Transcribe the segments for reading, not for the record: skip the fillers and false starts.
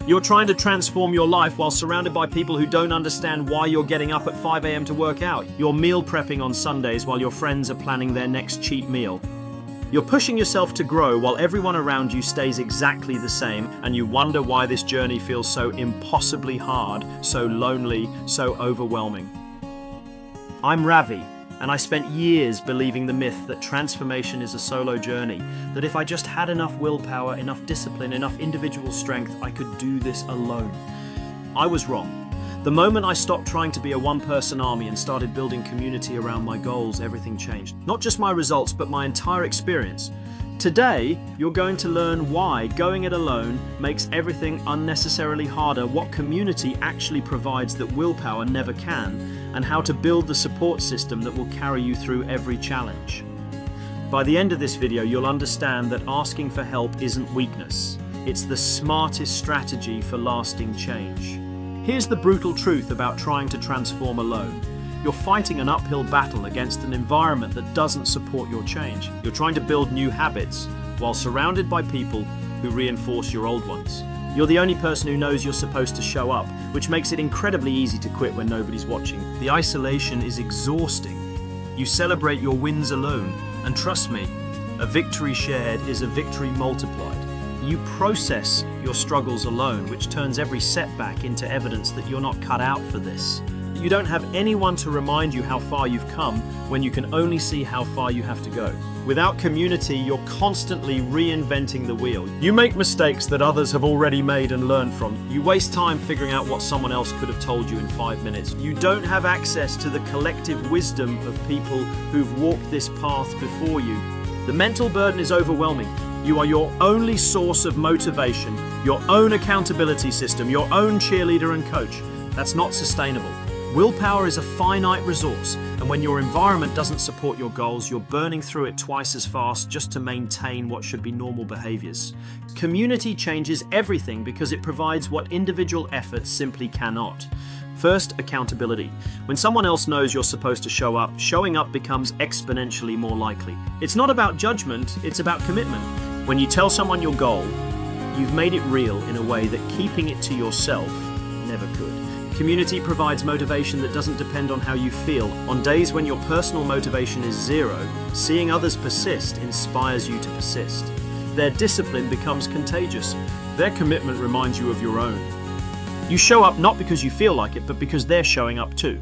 You're trying to transform your life while surrounded by people who don't understand why you're getting up at 5 a.m. to work out. You're meal prepping on Sundays while your friends are planning their next cheat meal. You're pushing yourself to grow while everyone around you stays exactly the same, and you wonder why this journey feels so impossibly hard, so lonely, so overwhelming. I'm Ravi, and I spent years believing the myth that transformation is a solo journey, that if I just had enough willpower, enough discipline, enough individual strength, I could do this alone. I was wrong. The moment I stopped trying to be a one-person army and started building community around my goals, everything changed. Not just my results, but my entire experience. Today, you're going to learn why going it alone makes everything unnecessarily harder, what community actually provides that willpower never can, and how to build the support system that will carry you through every challenge. By the end of this video, you'll understand that asking for help isn't weakness. It's the smartest strategy for lasting change. Here's the brutal truth about trying to transform alone. You're fighting an uphill battle against an environment that doesn't support your change. You're trying to build new habits while surrounded by people who reinforce your old ones. You're the only person who knows you're supposed to show up, which makes it incredibly easy to quit when nobody's watching. The isolation is exhausting. You celebrate your wins alone, and trust me, a victory shared is a victory multiplied. You process your struggles alone, which turns every setback into evidence that you're not cut out for this. You don't have anyone to remind you how far you've come when you can only see how far you have to go. Without community, you're constantly reinventing the wheel. You make mistakes that others have already made and learned from. You waste time figuring out what someone else could have told you in 5 minutes. You don't have access to the collective wisdom of people who've walked this path before you. The mental burden is overwhelming. You are your only source of motivation, your own accountability system, your own cheerleader and coach. That's not sustainable. Willpower is a finite resource, and when your environment doesn't support your goals, you're burning through it twice as fast just to maintain what should be normal behaviors. Community changes everything because it provides what individual efforts simply cannot. First, accountability. When someone else knows you're supposed to show up, showing up becomes exponentially more likely. It's not about judgment, it's about commitment. When you tell someone your goal, you've made it real in a way that keeping it to yourself never could. Community provides motivation that doesn't depend on how you feel. On days when your personal motivation is zero, seeing others persist inspires you to persist. Their discipline becomes contagious. Their commitment reminds you of your own. You show up not because you feel like it, but because they're showing up too.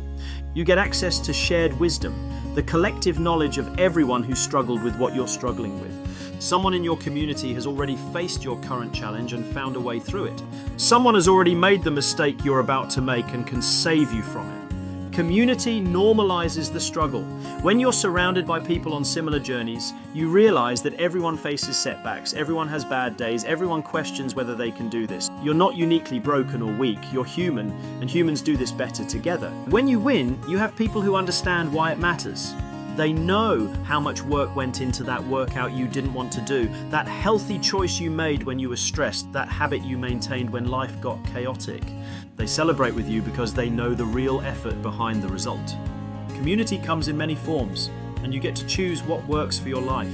You get access to shared wisdom, the collective knowledge of everyone who struggled with what you're struggling with. Someone in your community has already faced your current challenge and found a way through it. Someone has already made the mistake you're about to make and can save you from it. Community normalizes the struggle. When you're surrounded by people on similar journeys, you realize that everyone faces setbacks, everyone has bad days, everyone questions whether they can do this. You're not uniquely broken or weak, you're human, and humans do this better together. When you win, you have people who understand why it matters. They know how much work went into that workout you didn't want to do, that healthy choice you made when you were stressed, that habit you maintained when life got chaotic. They celebrate with you because they know the real effort behind the result. Community comes in many forms, and you get to choose what works for your life.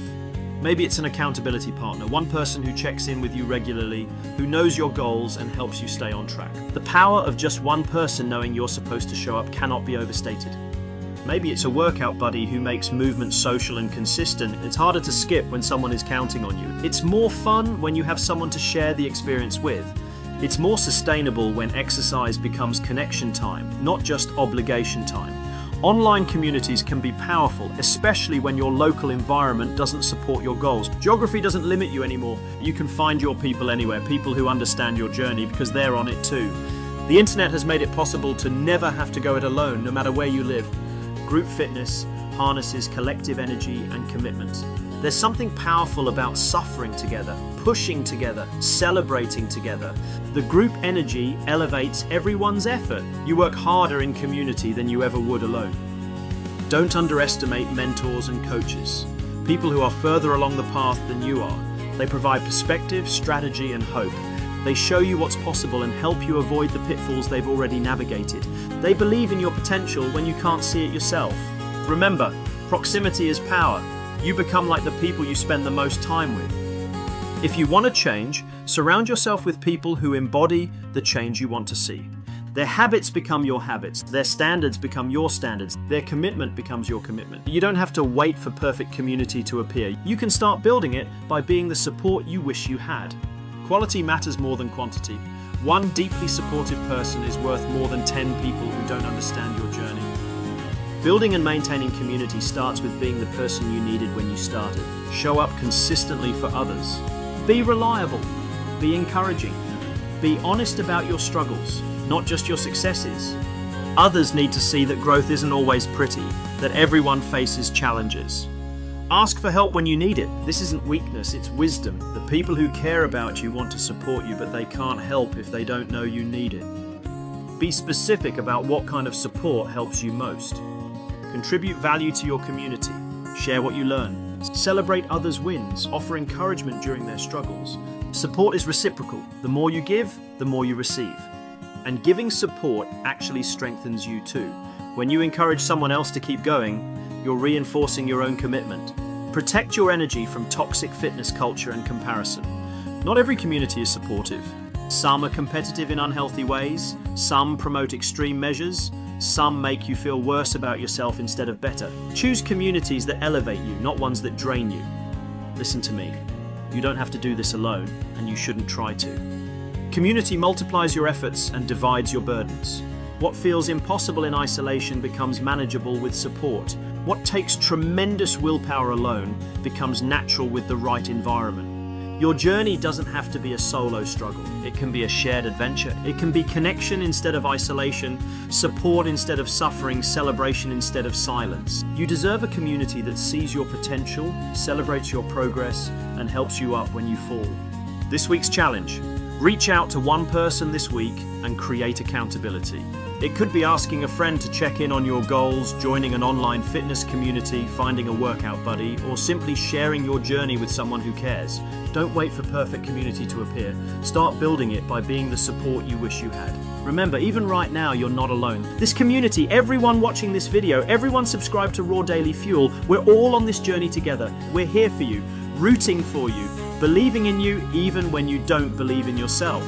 Maybe it's an accountability partner, one person who checks in with you regularly, who knows your goals and helps you stay on track. The power of just one person knowing you're supposed to show up cannot be overstated. Maybe it's a workout buddy who makes movement social and consistent. It's harder to skip when someone is counting on you. It's more fun when you have someone to share the experience with. It's more sustainable when exercise becomes connection time, not just obligation time. Online communities can be powerful, especially when your local environment doesn't support your goals. Geography doesn't limit you anymore. You can find your people anywhere, people who understand your journey because they're on it too. The internet has made it possible to never have to go it alone, no matter where you live. Group fitness harnesses collective energy and commitment. There's something powerful about suffering together, pushing together, celebrating together. The group energy elevates everyone's effort. You work harder in community than you ever would alone. Don't underestimate mentors and coaches, people who are further along the path than you are. They provide perspective, strategy, and hope. They show you what's possible and help you avoid the pitfalls they've already navigated. They believe in your potential when you can't see it yourself. Remember, proximity is power. You become like the people you spend the most time with. If you want to change, surround yourself with people who embody the change you want to see. Their habits become your habits. Their standards become your standards. Their commitment becomes your commitment. You don't have to wait for perfect community to appear. You can start building it by being the support you wish you had. Quality matters more than quantity. One deeply supportive person is worth more than 10 people who don't understand your journey. Building and maintaining community starts with being the person you needed when you started. Show up consistently for others. Be reliable. Be encouraging. Be honest about your struggles, not just your successes. Others need to see that growth isn't always pretty, that everyone faces challenges. Ask for help when you need it. This isn't weakness, it's wisdom. The people who care about you want to support you, but they can't help if they don't know you need it. Be specific about what kind of support helps you most. Contribute value to your community. Share what you learn. Celebrate others' wins. Offer encouragement during their struggles. Support is reciprocal. The more you give, the more you receive. And giving support actually strengthens you too. When you encourage someone else to keep going, you're reinforcing your own commitment. Protect your energy from toxic fitness culture and comparison. Not every community is supportive. Some are competitive in unhealthy ways. Some promote extreme measures. Some make you feel worse about yourself instead of better. Choose communities that elevate you, not ones that drain you. Listen to me. You don't have to do this alone, and you shouldn't try to. Community multiplies your efforts and divides your burdens. What feels impossible in isolation becomes manageable with support. What takes tremendous willpower alone becomes natural with the right environment. Your journey doesn't have to be a solo struggle. It can be a shared adventure. It can be connection instead of isolation, support instead of suffering, celebration instead of silence. You deserve a community that sees your potential, celebrates your progress, and helps you up when you fall. This week's challenge: reach out to one person this week and create accountability. It could be asking a friend to check in on your goals, joining an online fitness community, finding a workout buddy, or simply sharing your journey with someone who cares. Don't wait for perfect community to appear. Start building it by being the support you wish you had. Remember, even right now, you're not alone. This community, everyone watching this video, everyone subscribed to Raw Daily Fuel, we're all on this journey together. We're here for you, rooting for you, believing in you even when you don't believe in yourself.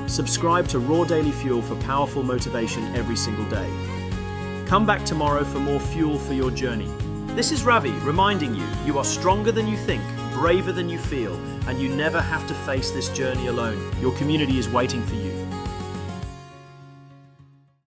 Subscribe to Raw Daily Fuel for powerful motivation every single day. Come back tomorrow for more fuel for your journey. This is Ravi reminding you, you are stronger than you think, braver than you feel, and you never have to face this journey alone. Your community is waiting for you.